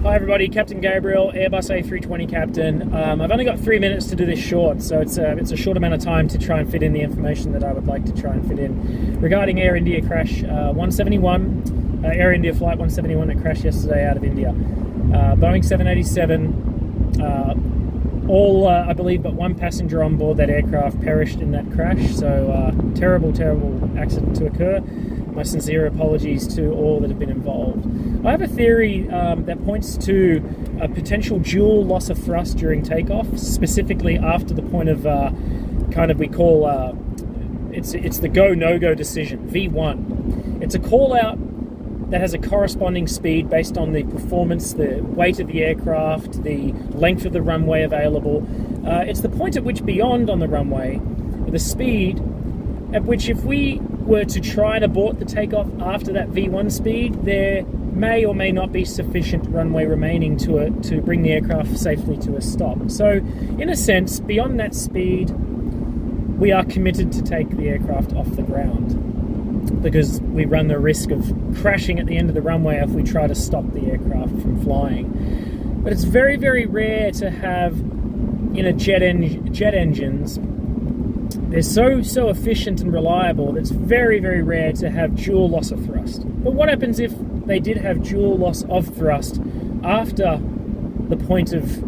Hi everybody, Captain Gabriel, Airbus A320 captain. I've only got 3 minutes to do this short, so it's a short amount of time to try and fit in the information that I would like to try and fit in. Regarding Air India crash 171, Air India flight 171 that crashed yesterday out of India. Boeing 787, I believe but one passenger on board that aircraft perished in that crash, so terrible accident to occur. My sincere apologies to all that have been involved. I have a theory that points to a potential dual loss of thrust during takeoff, specifically after the point of we call it's the go no go decision, V1. It's a call out that has a corresponding speed based on the performance, the weight of the aircraft, the length of the runway available. It's the point at which beyond on the runway, the speed at which if we were to try and abort the takeoff after that V1 speed, there may or may not be sufficient runway remaining to bring the aircraft safely to a stop. So in a sense, beyond that speed, we are committed to take the aircraft off the ground because we run the risk of crashing at the end of the runway if we try to stop the aircraft from flying. But it's very, very rare to have, jet engines, they're so efficient and reliable that it's very, very rare to have dual loss of thrust. But what happens if they did have dual loss of thrust after the point of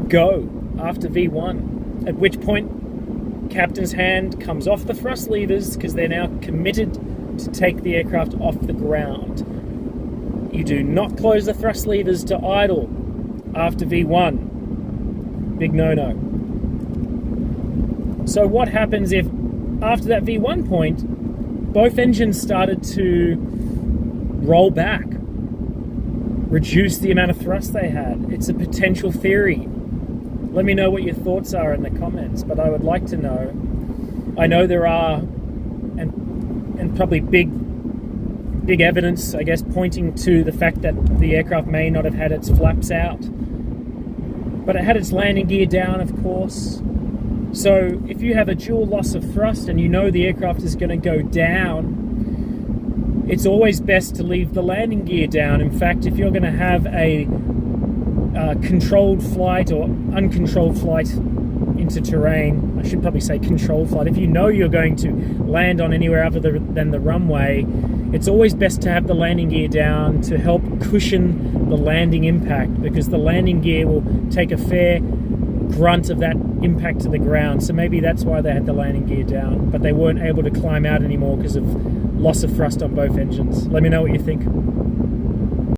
go, after V1, at which point captain's hand comes off the thrust levers because they're now committed to take the aircraft off the ground. You do not close the thrust levers to idle after V1. Big no-no. So what happens if, after that V1 point, both engines started to roll back, reduce the amount of thrust they had? It's a potential theory. Let me know what your thoughts are in the comments, but I would like to know. I know there are, and probably big evidence, I guess, pointing to the fact that the aircraft may not have had its flaps out, but it had its landing gear down, of course. So if you have a dual loss of thrust and you know the aircraft is going to go down, it's always best to leave the landing gear down. In fact, if you're going to have a controlled flight or uncontrolled flight into terrain, I should probably say controlled flight, if you know you're going to land on anywhere other than the runway, it's always best to have the landing gear down to help cushion the landing impact, because the landing gear will take a fair grunt of that impact to the ground. So maybe that's why they had the landing gear down, but they weren't able to climb out anymore because of loss of thrust on both engines. Let me know what you think.